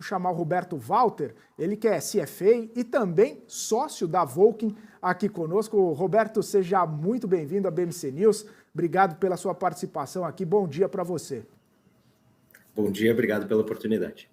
Vou chamar o Roberto Walter, ele que é CFA e também sócio da Vulcain aqui conosco. Roberto, seja muito bem-vindo à BMC News. Obrigado pela sua participação aqui. Bom dia para você. Bom dia, obrigado pela oportunidade.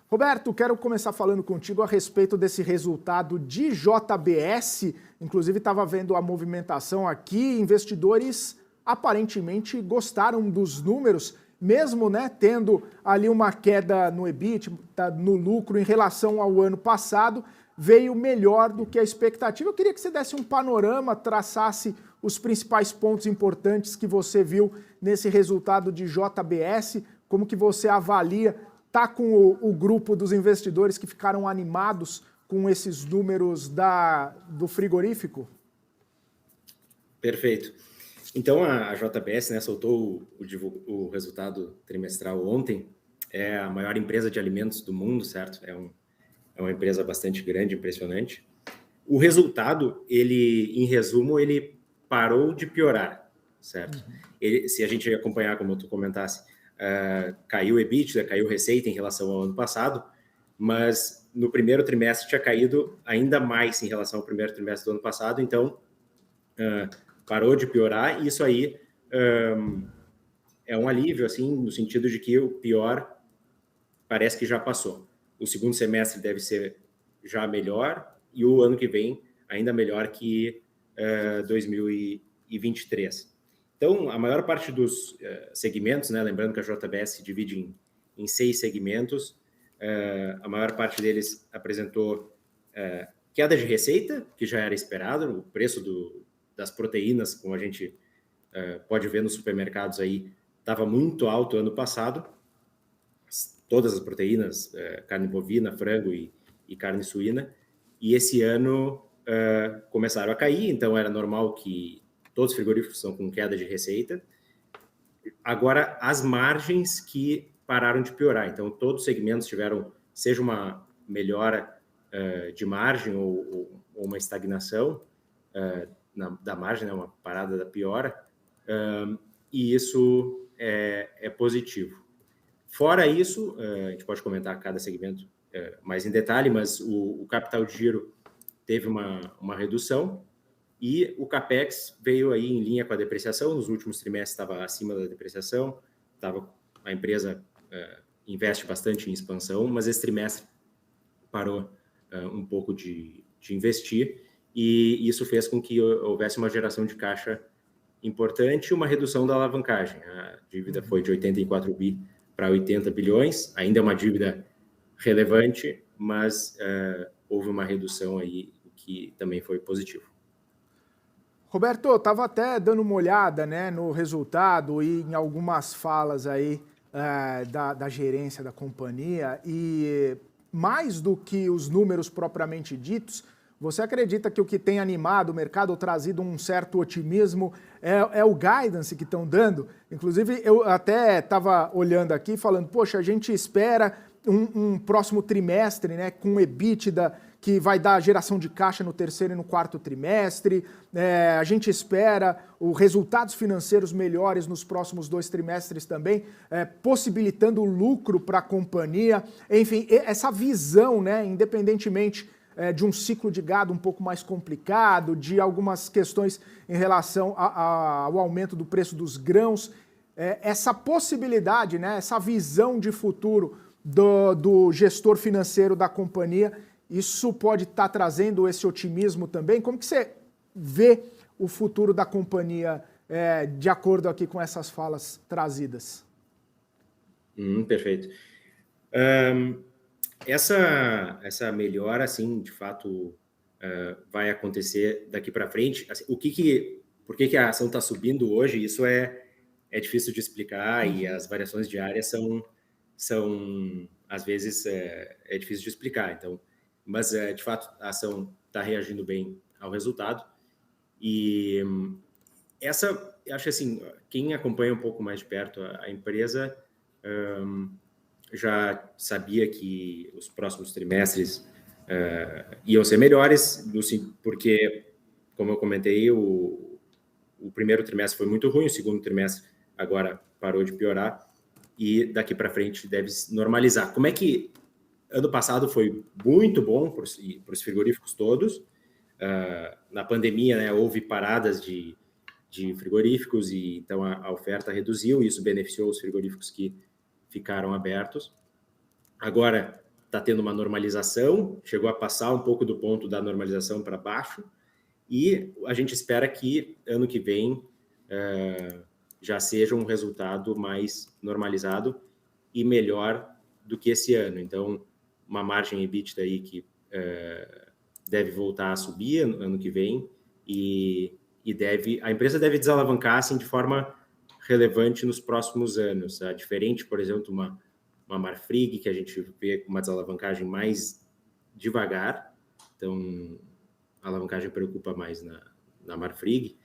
Roberto, quero começar falando contigo a respeito desse resultado de JBS. Inclusive, estava vendo a movimentação aqui, investidores aparentemente gostaram dos números, mesmo tendo ali uma queda no EBITDA, no lucro em relação ao ano passado, veio melhor do que a expectativa. Eu queria que você desse um panorama, traçasse os principais pontos importantes que você viu nesse resultado de JBS, como que você avalia. Está com o grupo dos investidores que ficaram animados com esses números do frigorífico? Perfeito. Então, a JBS soltou o resultado trimestral ontem. É a maior empresa de alimentos do mundo, certo? É uma empresa bastante grande, impressionante. O resultado, em resumo, ele parou de piorar, certo? Se a gente acompanhar, como tu comentasse, caiu o EBITDA, caiu receita em relação ao ano passado, mas no primeiro trimestre tinha caído ainda mais em relação ao primeiro trimestre do ano passado, então parou de piorar, e isso aí é um alívio, assim, no sentido de que o pior parece que já passou. O segundo semestre deve ser já melhor, e o ano que vem ainda melhor que 2023. Então, a maior parte dos segmentos, lembrando que a JBS se divide em 6 segmentos, a maior parte deles apresentou queda de receita, que já era esperado. O preço das proteínas, como a gente pode ver nos supermercados aí, estava muito alto ano passado. Todas as proteínas, carne bovina, frango e carne suína. E esse ano começaram a cair, então era normal que todos os frigoríficos estão com queda de receita. Agora, as margens que pararam de piorar. Então, todos os segmentos tiveram, seja uma melhora de margem ou uma estagnação da margem, uma parada da piora, e isso é positivo. Fora isso, a gente pode comentar cada segmento mais em detalhe, mas o capital de giro teve uma redução, e o CAPEX veio aí em linha com a depreciação. Nos últimos trimestres estava acima da depreciação, a empresa investe bastante em expansão, mas esse trimestre parou um pouco de investir, e isso fez com que houvesse uma geração de caixa importante e uma redução da alavancagem. A dívida foi de 84 bi para 80 bilhões, ainda é uma dívida relevante, mas houve uma redução aí, o que também foi positivo. Roberto, eu estava até dando uma olhada no resultado e em algumas falas aí da gerência da companhia, e mais do que os números propriamente ditos, você acredita que o que tem animado o mercado, ou trazido um certo otimismo, é o guidance que estão dando? Inclusive, eu até estava olhando aqui falando, poxa, a gente espera um próximo trimestre com EBITDA que vai dar geração de caixa no terceiro e no quarto trimestre. A gente espera os resultados financeiros melhores nos próximos 2 trimestres também, possibilitando lucro para a companhia. Enfim, essa visão, independentemente de um ciclo de gado um pouco mais complicado, de algumas questões em relação ao aumento do preço dos grãos, essa possibilidade, essa visão de futuro do gestor financeiro da companhia, isso pode estar trazendo esse otimismo também? Como que você vê o futuro da companhia de acordo aqui com essas falas trazidas? Perfeito. Essa melhora, assim, de fato, vai acontecer daqui para frente. Assim, por que a ação está subindo hoje? Isso é difícil de explicar, e as variações diárias são às vezes, é difícil de explicar. Então, mas, de fato, a ação está reagindo bem ao resultado. E eu acho assim, quem acompanha um pouco mais de perto a empresa já sabia que os próximos trimestres iam ser melhores, porque, como eu comentei, o primeiro trimestre foi muito ruim, o segundo trimestre agora parou de piorar, e daqui para frente deve normalizar. Como é que Ano passado foi muito bom para os frigoríficos todos. Na pandemia, né, houve paradas de frigoríficos e então a oferta reduziu e isso beneficiou os frigoríficos que ficaram abertos. Agora está tendo uma normalização, chegou a passar um pouco do ponto da normalização para baixo e a gente espera que ano que vem já seja um resultado mais normalizado e melhor do que esse ano. Então, uma margem EBITDA aí que deve voltar a subir ano que vem e a empresa deve desalavancar assim, de forma relevante nos próximos anos. Diferente, por exemplo, uma Marfrig, que a gente vê com uma desalavancagem mais devagar, então a alavancagem preocupa mais na Marfrig.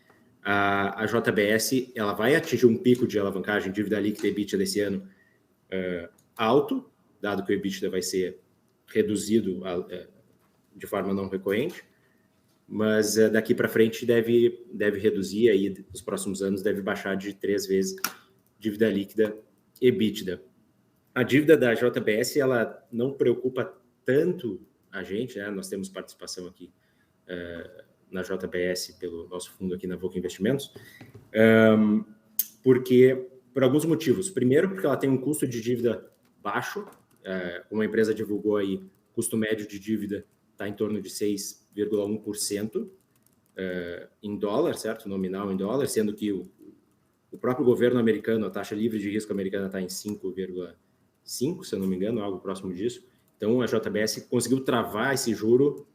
A JBS ela vai atingir um pico de alavancagem, dívida líquida e EBITDA desse ano alto, dado que o EBITDA vai ser reduzido de forma não recorrente, mas daqui para frente deve reduzir, aí nos próximos anos deve baixar de 3 vezes dívida líquida e EBITDA. A dívida da JBS ela não preocupa tanto a gente, né? Nós temos participação aqui na JBS pelo nosso fundo aqui na Voca Investimentos, porque por alguns motivos. Primeiro, porque ela tem um custo de dívida baixo, como a empresa divulgou aí, o custo médio de dívida está em torno de 6,1% em dólar, certo? Nominal em dólar, sendo que o próprio governo americano, a taxa livre de risco americana está em 5,5%, se eu não me engano, algo próximo disso. Então, a JBS conseguiu travar esse juro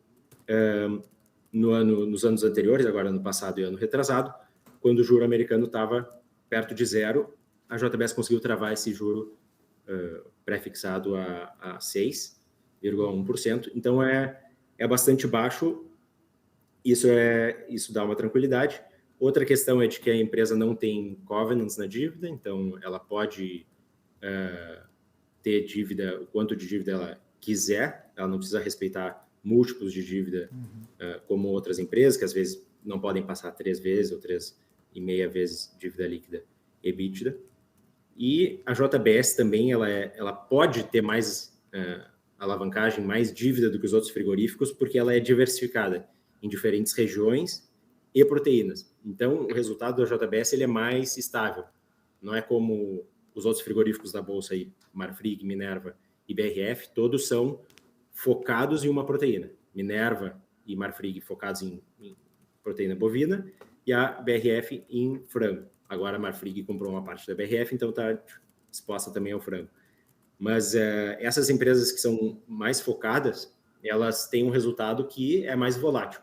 nos anos anteriores, agora ano passado e ano retrasado, quando o juro americano estava perto de zero, a JBS conseguiu travar esse juro pré-fixado a 6,1%. Então, é bastante baixo. Isso dá uma tranquilidade. Outra questão é de que a empresa não tem covenants na dívida, então ela pode ter dívida, o quanto de dívida ela quiser, ela não precisa respeitar múltiplos de dívida como outras empresas, que às vezes não podem passar 3 vezes ou 3,5 vezes dívida líquida EBITDA. E a JBS também ela pode ter mais alavancagem, mais dívida do que os outros frigoríficos, porque ela é diversificada em diferentes regiões e proteínas. Então, o resultado da JBS ele é mais estável. Não é como os outros frigoríficos da Bolsa, aí, Marfrig, Minerva e BRF, todos são focados em uma proteína. Minerva e Marfrig focados em proteína bovina e a BRF em frango. Agora a Marfrig comprou uma parte da BRF, então está exposta também ao frango. Mas essas empresas que são mais focadas, elas têm um resultado que é mais volátil,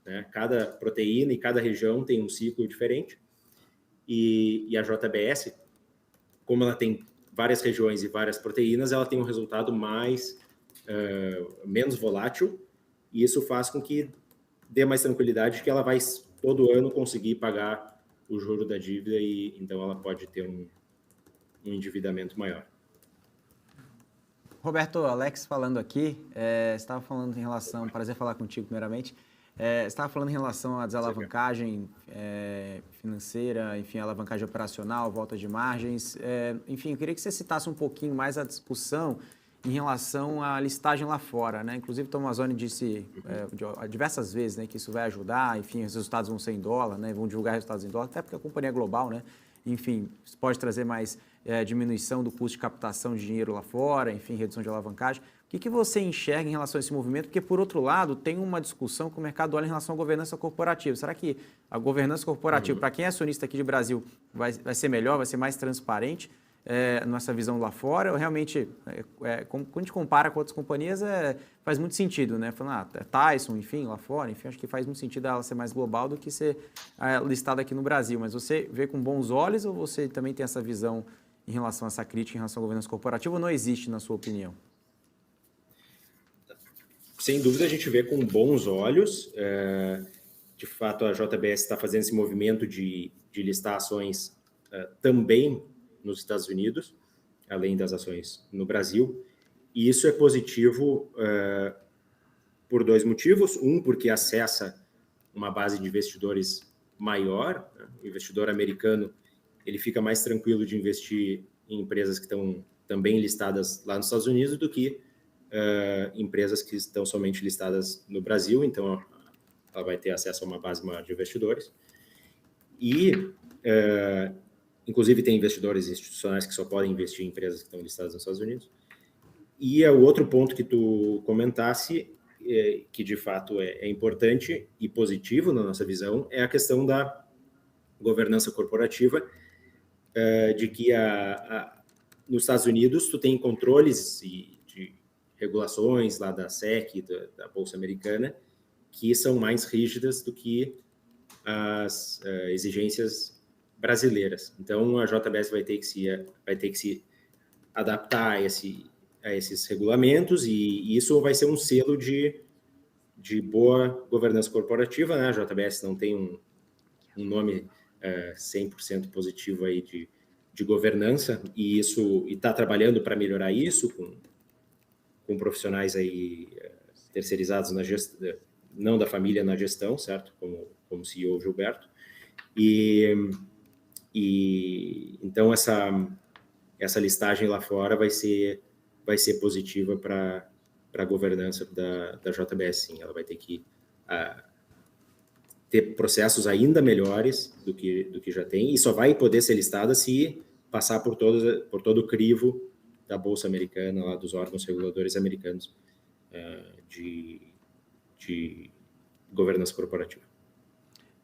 né? Cada proteína e cada região tem um ciclo diferente. E a JBS, como ela tem várias regiões e várias proteínas, ela tem um resultado menos volátil, e isso faz com que dê mais tranquilidade que ela vai todo ano conseguir pagar o juro da dívida e então ela pode ter um endividamento maior. Roberto, Alex falando aqui, você estava falando em relação, prazer falar contigo primeiramente, você estava falando em relação à desalavancagem financeira, enfim, alavancagem operacional, volta de margens, enfim, eu queria que você citasse um pouquinho mais a discussão em relação à listagem lá fora, né? Inclusive, o Tomazoni disse diversas vezes, né, que isso vai ajudar, enfim, os resultados vão ser em dólar, né, vão divulgar resultados em dólar, até porque a companhia é global, né? Enfim, isso pode trazer mais diminuição do custo de captação de dinheiro lá fora, enfim, redução de alavancagem. O que você enxerga em relação a esse movimento? Porque, por outro lado, tem uma discussão que o mercado olha em relação à governança corporativa. Será que a governança corporativa, para quem é acionista aqui de Brasil, vai ser melhor, vai ser mais transparente? Nossa visão lá fora, realmente, quando a gente compara com outras companhias, faz muito sentido, né? Falando, Tyson, enfim, lá fora, enfim, acho que faz muito sentido ela ser mais global do que ser listada aqui no Brasil. Mas você vê com bons olhos ou você também tem essa visão em relação a essa crítica, em relação à governança corporativa, ou não existe, na sua opinião? Sem dúvida, a gente vê com bons olhos. De fato, a JBS está fazendo esse movimento de listar ações também nos Estados Unidos, além das ações no Brasil. E isso é positivo por 2 motivos. Um, porque acessa uma base de investidores maior. O investidor americano ele fica mais tranquilo de investir em empresas que estão também listadas lá nos Estados Unidos do que empresas que estão somente listadas no Brasil, então ela vai ter acesso a uma base maior de investidores. E, inclusive, tem investidores institucionais que só podem investir em empresas que estão listadas nos Estados Unidos. E o outro ponto que tu comentasse, que de fato é importante e positivo na nossa visão, é a questão da governança corporativa, de que nos Estados Unidos tu tem controles de regulações lá da SEC, da Bolsa Americana, que são mais rígidas do que as exigências brasileiras. Então, a JBS vai ter que se adaptar a esses regulamentos, e isso vai ser um selo de boa governança corporativa, né? A JBS não tem um nome 100% positivo aí de governança, e está trabalhando para melhorar isso com profissionais aí terceirizados na gestão, não da família na gestão, certo? Como CEO Gilberto. Então essa listagem lá fora vai ser positiva para a governança da JBS, sim. Ela vai ter que ter processos ainda melhores do que já tem, e só vai poder ser listada se passar por todo o crivo da Bolsa Americana, lá dos órgãos reguladores americanos de governança corporativa.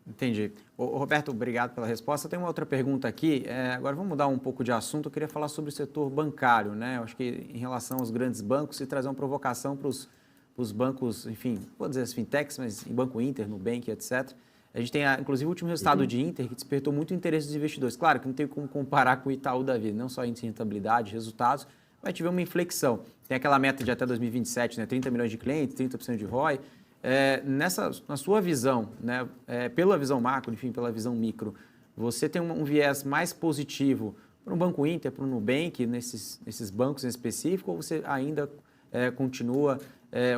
Entendi. Roberto, obrigado pela resposta. Tem uma outra pergunta aqui. Agora vamos mudar um pouco de assunto. Eu queria falar sobre o setor bancário, né? Eu acho que em relação aos grandes bancos, se trazer uma provocação para os bancos, enfim, vou dizer as fintechs, mas em Banco Inter, Nubank, etc. A gente tem, inclusive, o último resultado de Inter, que despertou muito interesse dos investidores. Claro que não tem como comparar com o Itaú da vida, não só índice de rentabilidade, resultados, mas tivemos uma inflexão. Tem aquela meta de até 2027, né? 30 milhões de clientes, 30% de ROI. Na sua visão, né, pela visão macro, enfim, pela visão micro, você tem um viés mais positivo para o Banco Inter, para o Nubank, nesses bancos em específico, ou você ainda continua,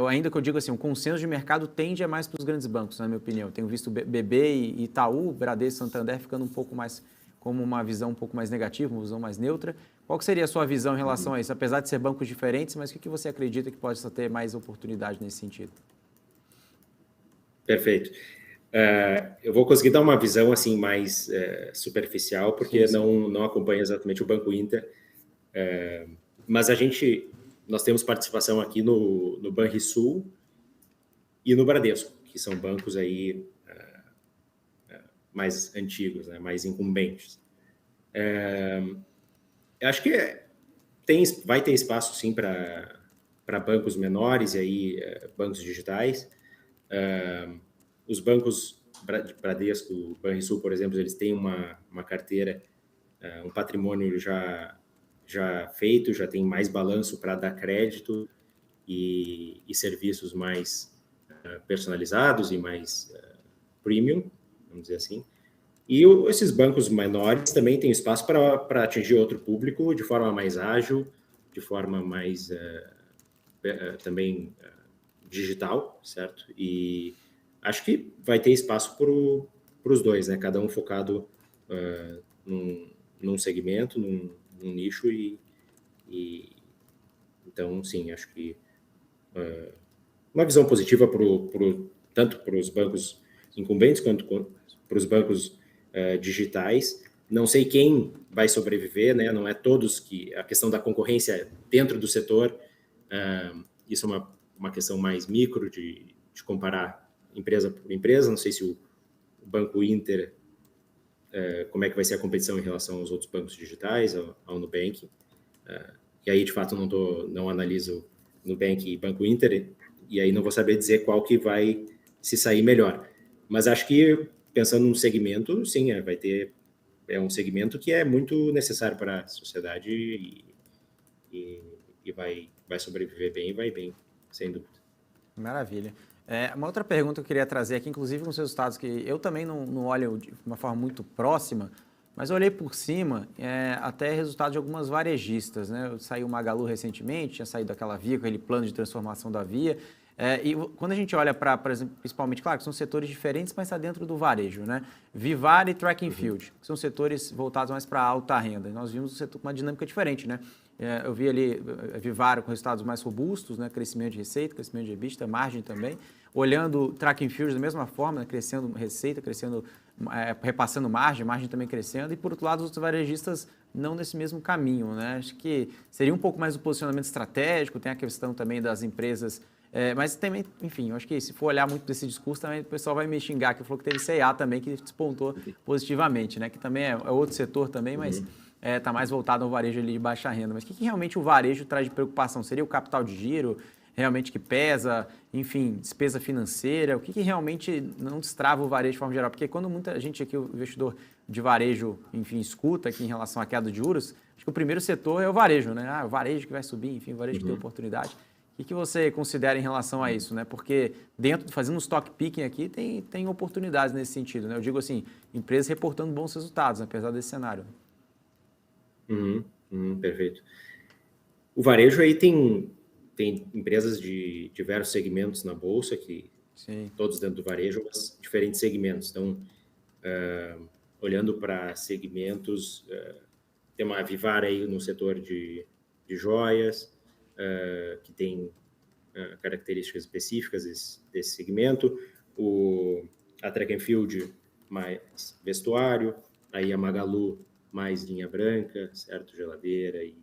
ainda que eu digo assim, o consenso de mercado tende a mais para os grandes bancos, na minha opinião. Tenho visto BB e Itaú, Bradesco, Santander ficando um pouco mais como uma visão um pouco mais negativa, uma visão mais neutra. Qual que seria a sua visão em relação a isso? Apesar de ser bancos diferentes, mas o que você acredita que pode ter mais oportunidade nesse sentido? Perfeito. Eu vou conseguir dar uma visão assim mais superficial, porque não acompanho exatamente o Banco Inter, mas nós temos participação aqui no Banrisul e no Bradesco, que são bancos aí mais antigos, né, mais incumbentes. Acho que vai ter espaço sim para bancos menores e aí bancos digitais. Os bancos Bradesco, Banrisul, por exemplo, eles têm uma carteira, um patrimônio já feito, já tem mais balanço para dar crédito e serviços mais personalizados e mais premium, vamos dizer assim. E esses bancos menores também têm espaço para atingir outro público de forma mais ágil, de forma mais também digital, certo? E acho que vai ter espaço para os dois, né? Cada um focado num segmento, num nicho então, sim, acho que uma visão positiva tanto para os bancos incumbentes quanto para os bancos digitais. Não sei quem vai sobreviver, né? Não é todos a questão da concorrência dentro do setor, isso é uma questão mais micro de comparar empresa por empresa. Não sei se o Banco Inter, como é que vai ser a competição em relação aos outros bancos digitais, ao Nubank. E aí, de fato, não analiso Nubank e Banco Inter, e aí não vou saber dizer qual que vai se sair melhor. Mas acho que, pensando num segmento, sim, é um segmento que é muito necessário para a sociedade e vai sobreviver bem e vai bem, sem dúvida. Maravilha. Uma outra pergunta que eu queria trazer aqui, inclusive com os resultados, que eu também não olho de uma forma muito próxima, mas eu olhei por cima até resultados de algumas varejistas, né? Saiu o Magalu recentemente, tinha saído aquela Via, com aquele plano de transformação da Via. E quando a gente olha para, principalmente, claro que são setores diferentes, mas está dentro do varejo, né? Vivara e Track and Field, que são setores voltados mais para a alta renda. E nós vimos um setor com uma dinâmica diferente, né? Eu vi ali Vivaro com resultados mais robustos, né? Crescimento de receita, crescimento de EBITDA, margem também. Olhando Track and Field da mesma forma, né? Crescendo receita, crescendo, repassando margem também crescendo. E por outro lado, os outros varejistas não nesse mesmo caminho, né? Acho que seria um pouco mais o posicionamento estratégico, tem a questão também das empresas. Mas também, enfim, eu acho que se for olhar muito desse discurso, também o pessoal vai me xingar, que falou que teve C&A também, que despontou positivamente, né? Que também é outro setor também, mas está mais voltado ao varejo ali de baixa renda. Mas o que realmente o varejo traz de preocupação? Seria o capital de giro realmente que pesa? Enfim, despesa financeira? O que realmente não destrava o varejo de forma geral? Porque quando muita gente aqui, o investidor de varejo, enfim, escuta aqui em relação à queda de juros, acho que o primeiro setor é o varejo, né? O varejo que vai subir, enfim, o varejo que tem oportunidade. O que você considera em relação a isso, né? Porque fazendo um stock picking aqui, tem oportunidades nesse sentido, né? Eu digo assim, empresas reportando bons resultados, apesar desse cenário. Perfeito. O varejo aí tem empresas de diversos segmentos na bolsa, que Sim. todos dentro do varejo, mas diferentes segmentos. Então, olhando para segmentos, tem uma Vivara aí no setor de joias, que tem características específicas desse segmento, a Track and Field mais vestuário, aí a Magalu mais linha branca, certo? Geladeira e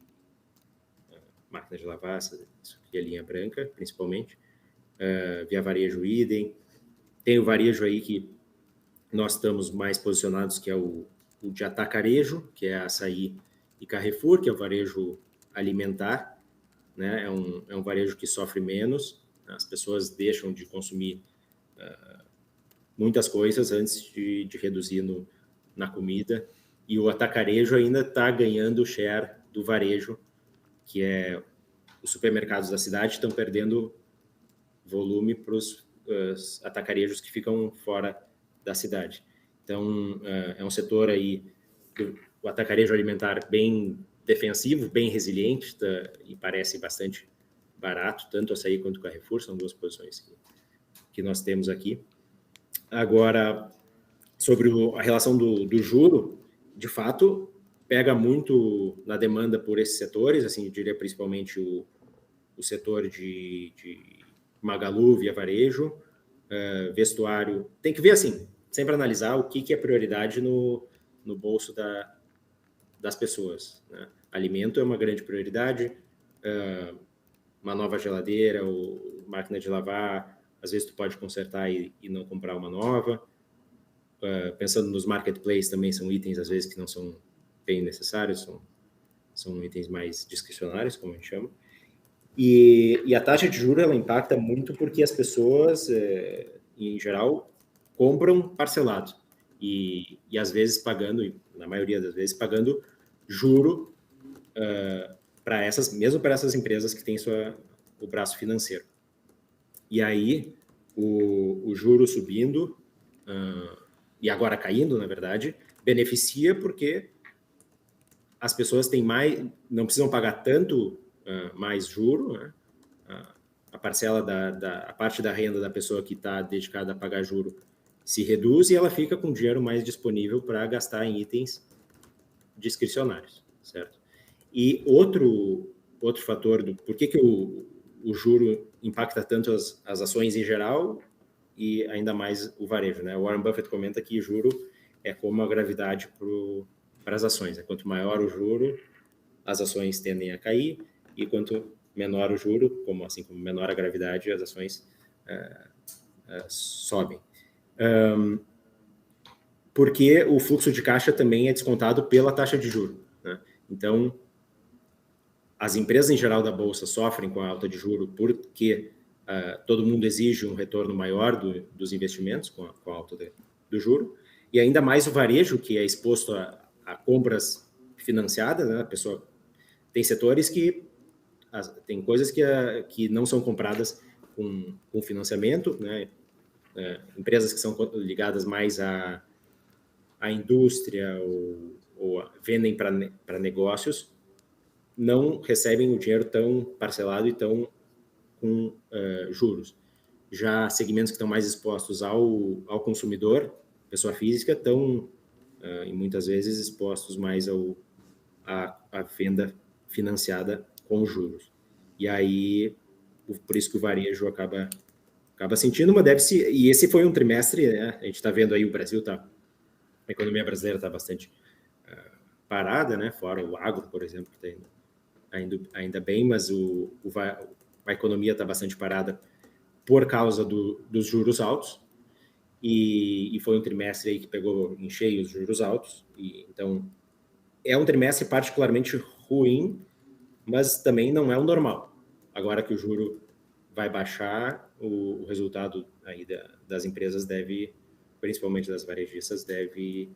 máquina de lavar, isso aqui é linha branca, principalmente. Via Varejo idem. Tem o varejo aí que nós estamos mais posicionados, que é o de atacarejo, que é Açaí e Carrefour, que é o varejo alimentar, né? É um varejo que sofre menos, as pessoas deixam de consumir muitas coisas antes de reduzir na comida, e o atacarejo ainda está ganhando o share do varejo, que é os supermercados da cidade estão perdendo volume para os atacarejos que ficam fora da cidade. Então, é um setor aí, o atacarejo alimentar bem defensivo, bem resiliente, e parece bastante barato, tanto Açaí quanto o Carrefour, são duas posições que nós temos aqui. Agora, sobre a relação do juro, de fato, pega muito na demanda por esses setores, assim, eu diria principalmente o setor de Magalu, Via Varejo, vestuário. Tem que ver, assim, sempre analisar o que é prioridade no bolso das pessoas, né? Alimento é uma grande prioridade, uma nova geladeira ou máquina de lavar, às vezes tu pode consertar e não comprar uma nova. Pensando nos marketplaces também, são itens, às vezes, que não são bem necessários, são itens mais discricionários, como a gente chama. E a taxa de juros, ela impacta muito porque as pessoas, em geral, compram parcelado. E às vezes pagando, na maioria das vezes, pagando juro mesmo para essas empresas que têm o braço financeiro. E aí, o juro subindo, e agora caindo, na verdade, beneficia porque as pessoas não precisam pagar tanto mais juro, né? A parcela a parte da renda da pessoa que está dedicada a pagar juro se reduz e ela fica com dinheiro mais disponível para gastar em itens discricionários, certo? E outro fator por que o juro impacta tanto as ações em geral e ainda mais o varejo, né? O Warren Buffett comenta que juro é como a gravidade para as ações, né? Quanto maior o juro, as ações tendem a cair, e quanto menor o juro, como menor a gravidade, as ações sobem. Porque o fluxo de caixa também é descontado pela taxa de juros, né? Então, as empresas em geral da Bolsa sofrem com a alta de juros porque todo mundo exige um retorno maior dos investimentos com a alta do juro, e ainda mais o varejo, que é exposto a compras financiadas, né? A pessoa tem setores que tem coisas que não são compradas com financiamento, né? Empresas que são ligadas mais à indústria ou vendem para negócios não recebem o dinheiro tão parcelado e tão com juros. Já segmentos que estão mais expostos ao consumidor, pessoa física, estão e muitas vezes expostos mais à venda financiada com juros. E aí, por isso que o varejo acaba sentindo, e esse foi um trimestre, né? A gente está vendo aí o Brasil a economia brasileira está bastante parada, né? Fora o agro, por exemplo, que está ainda bem, mas a economia está bastante parada por causa dos juros altos, e foi um trimestre aí que pegou em cheio os juros altos, e então é um trimestre particularmente ruim, mas também não é o normal. Agora que o juro vai baixar, o resultado aí das empresas deve, principalmente das varejistas, deve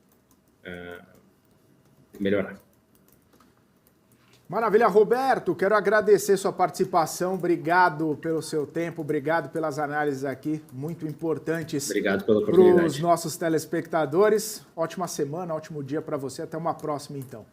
melhorar. Maravilha, Roberto, quero agradecer sua participação, obrigado pelo seu tempo, obrigado pelas análises aqui, muito importantes. Obrigado pela oportunidade. Para os nossos telespectadores. Ótima semana, ótimo dia para você, até uma próxima então.